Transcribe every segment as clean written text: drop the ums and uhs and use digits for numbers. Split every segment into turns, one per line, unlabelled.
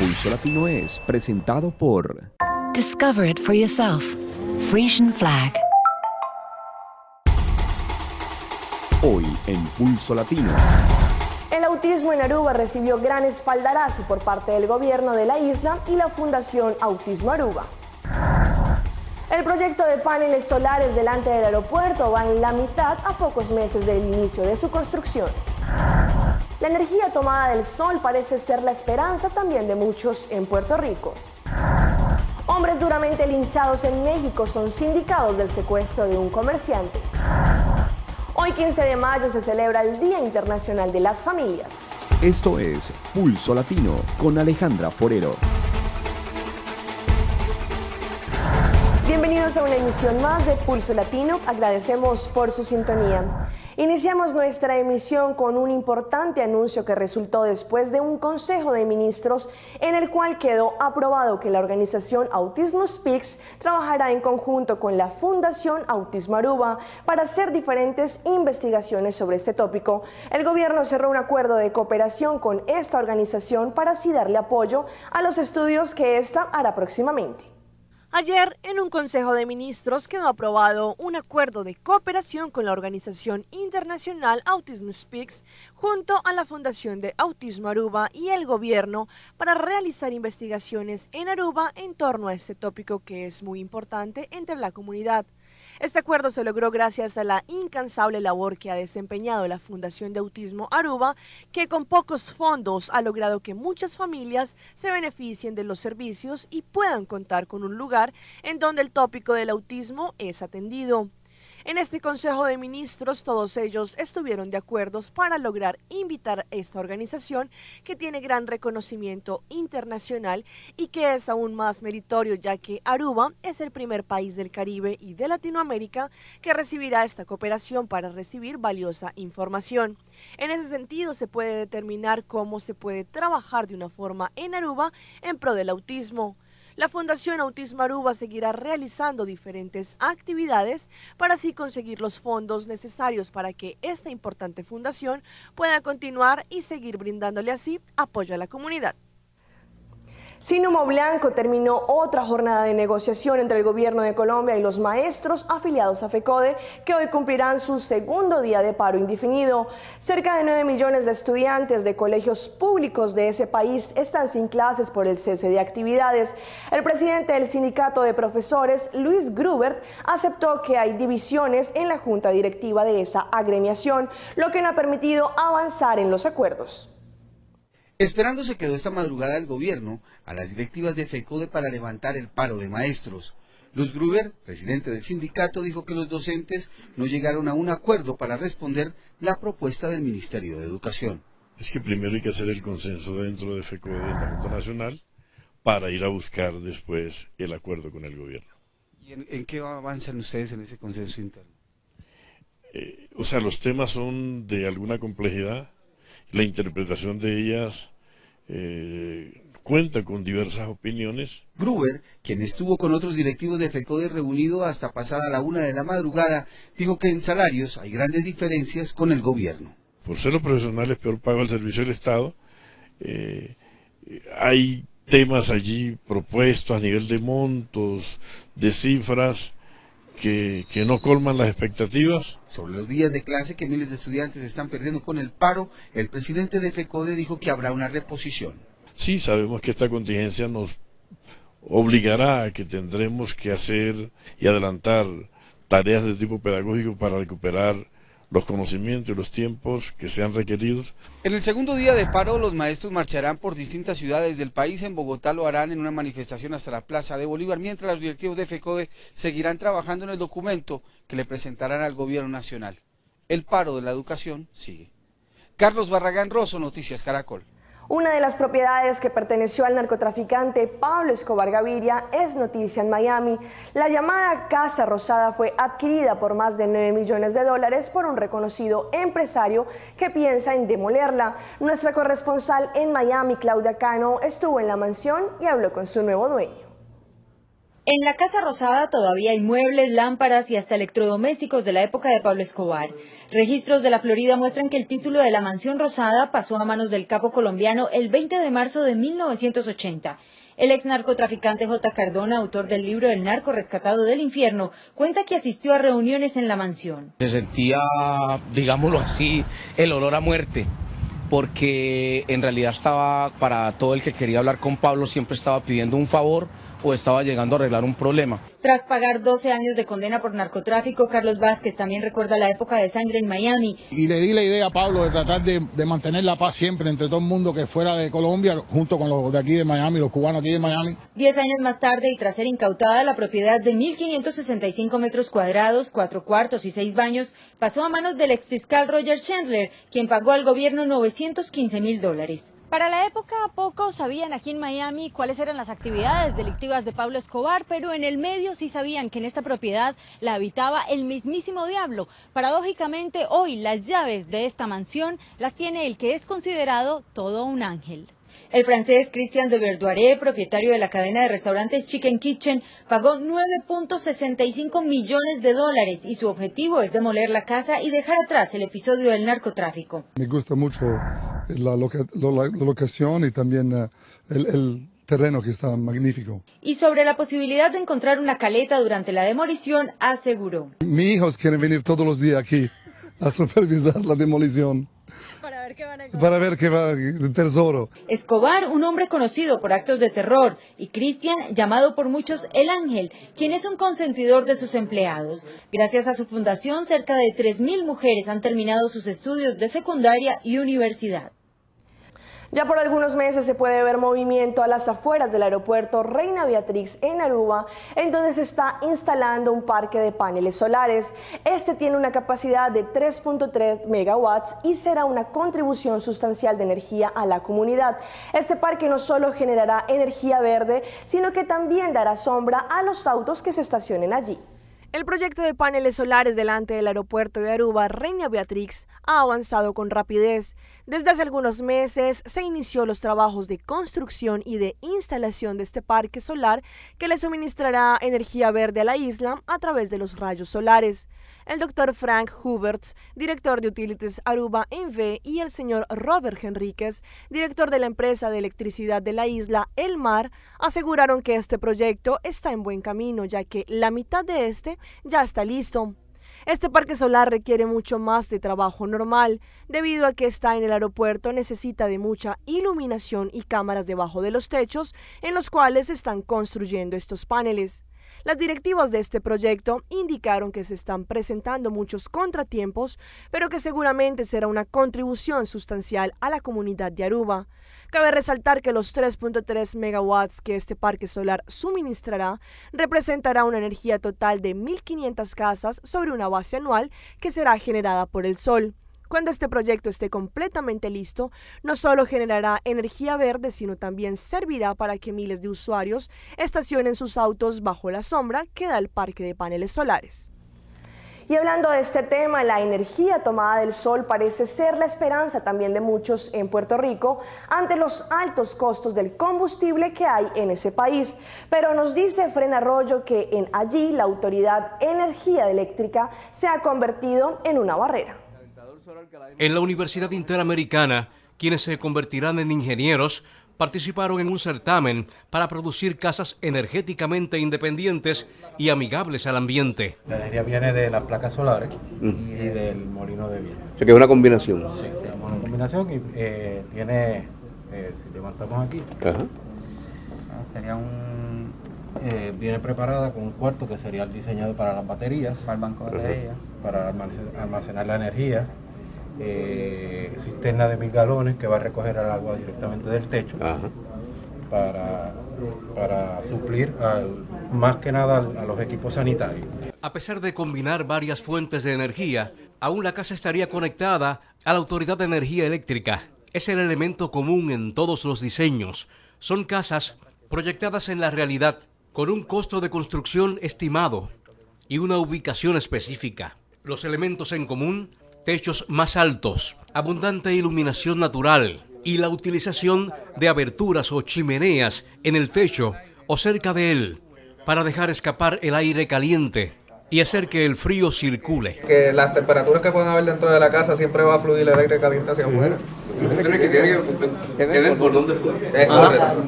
Pulso Latino es presentado por
Discover it for yourself. Frisian Flag.
Hoy en Pulso Latino.
El autismo en Aruba recibió gran espaldarazo por parte del gobierno de la isla y la Fundación Autismo Aruba. El proyecto de paneles solares delante del aeropuerto va en la mitad a pocos meses del inicio de su construcción. La energía tomada del sol parece ser la esperanza también de muchos en Puerto Rico. Hombres duramente linchados en México son sindicados del secuestro de un comerciante. Hoy 15 de mayo se celebra el Día Internacional de las Familias.
Esto es Pulso Latino con Alejandra Forero.
Bienvenidos a una emisión más de Pulso Latino. Agradecemos por su sintonía. Iniciamos nuestra emisión con un importante anuncio que resultó después de un Consejo de Ministros en el cual quedó aprobado que la organización Autism Speaks trabajará en conjunto con la Fundación Autismo Aruba para hacer diferentes investigaciones sobre este tópico. El gobierno cerró un acuerdo de cooperación con esta organización para así darle apoyo a los estudios que ésta hará próximamente. Ayer, en un Consejo de Ministros, quedó aprobado un acuerdo de cooperación con la Organización Internacional Autism Speaks junto a la Fundación de Autismo Aruba y el gobierno para realizar investigaciones en Aruba en torno a este tópico que es muy importante entre la comunidad. Este acuerdo se logró gracias a la incansable labor que ha desempeñado la Fundación de Autismo Aruba, que con pocos fondos ha logrado que muchas familias se beneficien de los servicios y puedan contar con un lugar en donde el tópico del autismo es atendido. En este Consejo de Ministros, todos ellos estuvieron de acuerdo para lograr invitar a esta organización que tiene gran reconocimiento internacional y que es aún más meritorio, ya que Aruba es el primer país del Caribe y de Latinoamérica que recibirá esta cooperación para recibir valiosa información. En ese sentido, se puede determinar cómo se puede trabajar de una forma en Aruba en pro del autismo. La Fundación Autismo Aruba seguirá realizando diferentes actividades para así conseguir los fondos necesarios para que esta importante fundación pueda continuar y seguir brindándole así apoyo a la comunidad. Sin humo blanco terminó otra jornada de negociación entre el gobierno de Colombia y los maestros afiliados a FECODE, que hoy cumplirán su segundo día de paro indefinido. Cerca de 9 millones de estudiantes de colegios públicos de ese país están sin clases por el cese de actividades. El presidente del sindicato de profesores, Luis Grubert, aceptó que hay divisiones en la junta directiva de esa agremiación, lo que no ha permitido avanzar en los acuerdos.
Esperando se quedó esta madrugada el gobierno a las directivas de FECODE para levantar el paro de maestros. Luis Gruber, presidente del sindicato, dijo que los docentes no llegaron a un acuerdo para responder la propuesta del Ministerio de Educación.
Es que primero hay que hacer el consenso dentro de FECODE en la Junta Nacional para ir a buscar después el acuerdo con el gobierno.
¿Y en qué avanzan ustedes en ese consenso interno?
Los temas son de alguna complejidad, la interpretación de ellas cuenta con diversas opiniones.
Gruber, quien estuvo con otros directivos de FECODE reunido hasta pasada la 1 de la madrugada, dijo que en salarios hay grandes diferencias con el gobierno.
Por ser los profesionales peor pago al servicio del Estado, hay temas allí propuestos a nivel de montos, de cifras, que no colman las expectativas.
Sobre los días de clase que miles de estudiantes están perdiendo con el paro, el presidente de FECODE dijo que habrá una reposición.
Sí, sabemos que esta contingencia nos obligará a que tendremos que hacer y adelantar tareas de tipo pedagógico para recuperar los conocimientos y los tiempos que sean requeridos.
En el segundo día de paro, los maestros marcharán por distintas ciudades del país. En Bogotá lo harán en una manifestación hasta la Plaza de Bolívar, mientras los directivos de FECODE seguirán trabajando en el documento que le presentarán al gobierno nacional. El paro de la educación sigue. Carlos Barragán Rosso, Noticias Caracol.
Una de las propiedades que perteneció al narcotraficante Pablo Escobar Gaviria es noticia en Miami. La llamada Casa Rosada fue adquirida por más de 9 millones de dólares por un reconocido empresario que piensa en demolerla. Nuestra corresponsal en Miami, Claudia Cano, estuvo en la mansión y habló con su nuevo dueño.
En la Casa Rosada todavía hay muebles, lámparas y hasta electrodomésticos de la época de Pablo Escobar. Registros de la Florida muestran que el título de la Mansión Rosada pasó a manos del capo colombiano el 20 de marzo de 1980. El ex narcotraficante J. Cardona, autor del libro El narco rescatado del infierno, cuenta que asistió a reuniones en la mansión.
Se sentía, digámoslo así, el olor a muerte, porque en realidad estaba, para todo el que quería hablar con Pablo, siempre estaba pidiendo un favor o estaba llegando a arreglar un problema.
Tras pagar 12 años de condena por narcotráfico, Carlos Vázquez también recuerda la época de sangre en Miami.
Y le di la idea a Pablo de tratar de mantener la paz siempre entre todo el mundo que fuera de Colombia, junto con los de aquí de Miami, los cubanos aquí de Miami.
10 años más tarde, y tras ser incautada la propiedad de 1.565 metros cuadrados, 4 cuartos y 6 baños, pasó a manos del exfiscal Roger Chandler, quien pagó al gobierno $915.000.
Para la época, pocos sabían aquí en Miami cuáles eran las actividades delictivas de Pablo Escobar, pero en el medio sí sabían que en esta propiedad la habitaba el mismísimo diablo. Paradójicamente, hoy las llaves de esta mansión las tiene el que es considerado todo un ángel.
El francés Christian de Verdoiré, propietario de la cadena de restaurantes Chicken Kitchen, pagó $9.65 millones y su objetivo es demoler la casa y dejar atrás el episodio del narcotráfico.
Me gusta mucho la locación y también el terreno que está magnífico.
Y sobre la posibilidad de encontrar una caleta durante la demolición, aseguró:
Mis hijos quieren venir todos los días aquí a supervisar la demolición. Para ver qué va el tesoro.
Escobar, un hombre conocido por actos de terror, y Cristian, llamado por muchos El Ángel, quien es un consentidor de sus empleados. Gracias a su fundación, cerca de 3.000 mujeres han terminado sus estudios de secundaria y universidad.
Ya por algunos meses se puede ver movimiento a las afueras del aeropuerto Reina Beatrix en Aruba, en donde se está instalando un parque de paneles solares. Este tiene una capacidad de 3.3 megawatts y será una contribución sustancial de energía a la comunidad. Este parque no solo generará energía verde, sino que también dará sombra a los autos que se estacionen allí. El proyecto de paneles solares delante del aeropuerto de Aruba, Reina Beatrix, ha avanzado con rapidez. Desde hace algunos meses se inició los trabajos de construcción y de instalación de este parque solar que le suministrará energía verde a la isla a través de los rayos solares. El doctor Frank Huberts, director de Utilities Aruba NV, y el señor Robert Henríquez, director de la empresa de electricidad de la isla, El Mar, aseguraron que este proyecto está en buen camino, ya que la mitad de este ya está listo. Este parque solar requiere mucho más de trabajo normal, debido a que está en el aeropuerto, necesita de mucha iluminación y cámaras debajo de los techos en los cuales se están construyendo estos paneles. Las directivas de este proyecto indicaron que se están presentando muchos contratiempos, pero que seguramente será una contribución sustancial a la comunidad de Aruba. Cabe resaltar que los 3.3 megawatts que este parque solar suministrará representará una energía total de 1.500 casas sobre una base anual que será generada por el sol. Cuando este proyecto esté completamente listo, no solo generará energía verde, sino también servirá para que miles de usuarios estacionen sus autos bajo la sombra que da el parque de paneles solares. Y hablando de este tema, la energía tomada del sol parece ser la esperanza también de muchos en Puerto Rico ante los altos costos del combustible que hay en ese país. Pero nos dice Fren Arroyo que allí la Autoridad Energía Eléctrica se ha convertido en una barrera.
En la Universidad Interamericana, quienes se convertirán en ingenieros, participaron en un certamen para producir casas energéticamente independientes y amigables al ambiente.
La energía viene de las placas solares y del molino de viento.
O sea que es una combinación.
Sí, es una combinación y tiene, si levantamos aquí, sería viene preparada con un cuarto que sería el diseñado para las baterías, para el banco de baterías, para almacenar la energía. Cisterna de 1.000 galones que va a recoger el agua directamente del techo para suplir más que nada a los equipos sanitarios.
A pesar de combinar varias fuentes de energía, aún la casa estaría conectada a la Autoridad de Energía Eléctrica. Es el elemento común en todos los diseños. Son casas proyectadas en la realidad, con un costo de construcción estimado y una ubicación específica. Los elementos en común: techos más altos, abundante iluminación natural y la utilización de aberturas o chimeneas en el techo o cerca de él. para dejar escapar el aire caliente y hacer que el frío circule.
Que las temperaturas que puedan haber dentro de la casa siempre va a fluir el aire caliente hacia afuera.
¿Por dónde fluye?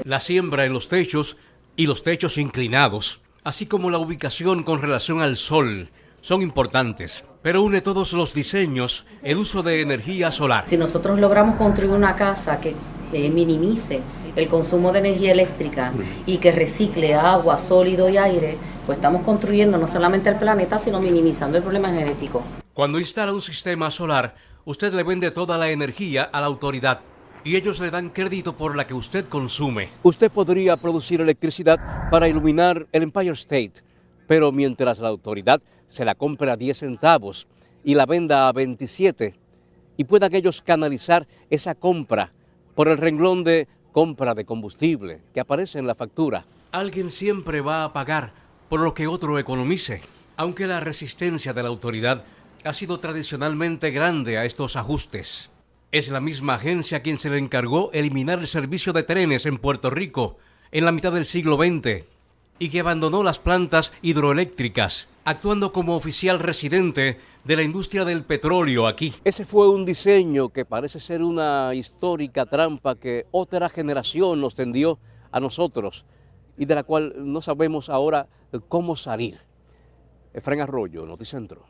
La siembra en los techos y los techos inclinados, así como la ubicación con relación al sol, son importantes. Pero une todos los diseños el uso de energía solar.
Si nosotros logramos construir una casa que minimice el consumo de energía eléctrica y que recicle agua, sólido y aire, pues estamos construyendo no solamente el planeta, sino minimizando el problema energético.
Cuando instala un sistema solar, usted le vende toda la energía a la autoridad y ellos le dan crédito por la que usted consume. Usted podría producir electricidad para iluminar el Empire State, pero mientras la autoridad se la compra a 10 centavos y la venda a 27, y puedan ellos canalizar esa compra por el renglón de compra de combustible que aparece en la factura. Alguien siempre va a pagar por lo que otro economice, aunque la resistencia de la autoridad ha sido tradicionalmente grande a estos ajustes. Es la misma agencia quien se le encargó eliminar el servicio de trenes en Puerto Rico en la mitad del siglo XX y que abandonó las plantas hidroeléctricas, actuando como oficial residente de la industria del petróleo aquí. Ese fue un diseño que parece ser una histórica trampa que otra generación nos tendió a nosotros y de la cual no sabemos ahora cómo salir. Efraín Arroyo, Noticentro.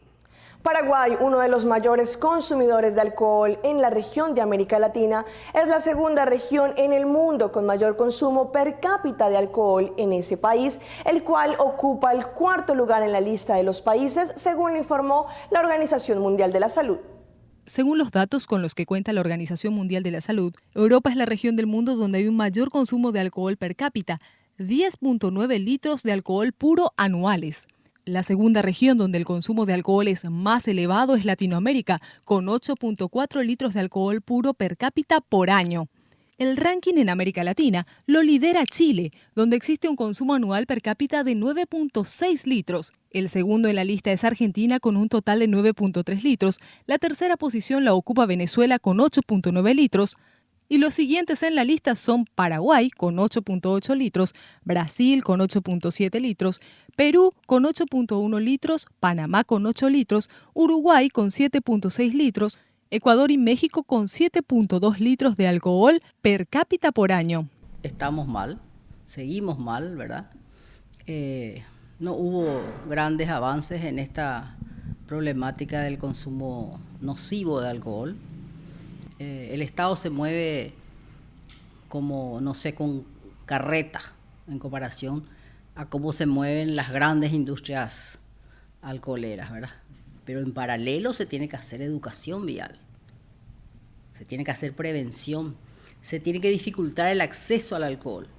Paraguay, uno de los mayores consumidores de alcohol en la región de América Latina, es la segunda región en el mundo con mayor consumo per cápita de alcohol en ese país, el cual ocupa el cuarto lugar en la lista de los países, según informó la Organización Mundial de la Salud.
Según los datos con los que cuenta la Organización Mundial de la Salud, Europa es la región del mundo donde hay un mayor consumo de alcohol per cápita, 10.9 litros de alcohol puro anuales. La segunda región donde el consumo de alcohol es más elevado es Latinoamérica, con 8.4 litros de alcohol puro per cápita por año. El ranking en América Latina lo lidera Chile, donde existe un consumo anual per cápita de 9.6 litros. El segundo en la lista es Argentina con un total de 9.3 litros. La tercera posición la ocupa Venezuela con 8.9 litros. Y los siguientes en la lista son Paraguay con 8.8 litros, Brasil con 8.7 litros, Perú con 8.1 litros, Panamá con 8 litros, Uruguay con 7.6 litros, Ecuador y México con 7.2 litros de alcohol per cápita por año.
Estamos mal, seguimos mal, ¿verdad? No hubo grandes avances en esta problemática del consumo nocivo de alcohol. El Estado se mueve como, no sé, con carreta en comparación a cómo se mueven las grandes industrias alcoholeras, ¿verdad? Pero en paralelo se tiene que hacer educación vial, se tiene que hacer prevención, se tiene que dificultar el acceso al alcohol,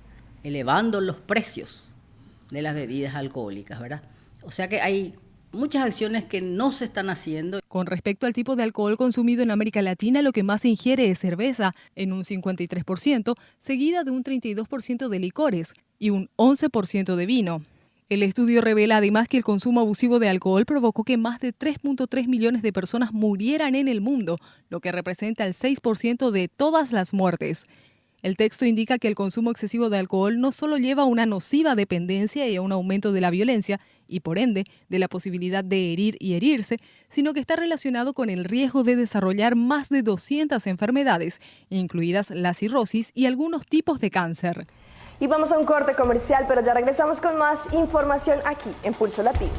elevando los precios de las bebidas alcohólicas, ¿verdad? O sea que hay muchas acciones que no se están haciendo.
Con respecto al tipo de alcohol consumido en América Latina, lo que más se ingiere es cerveza, en un 53%, seguida de un 32% de licores y un 11% de vino. El estudio revela además que el consumo abusivo de alcohol provocó que más de 3.3 millones de personas murieran en el mundo, lo que representa el 6% de todas las muertes. El texto indica que el consumo excesivo de alcohol no solo lleva a una nociva dependencia y a un aumento de la violencia, y por ende de la posibilidad de herir y herirse, sino que está relacionado con el riesgo de desarrollar más de 200 enfermedades, incluidas la cirrosis y algunos tipos de cáncer.
Y vamos a un corte comercial, pero ya regresamos con más información aquí en Pulso Latino.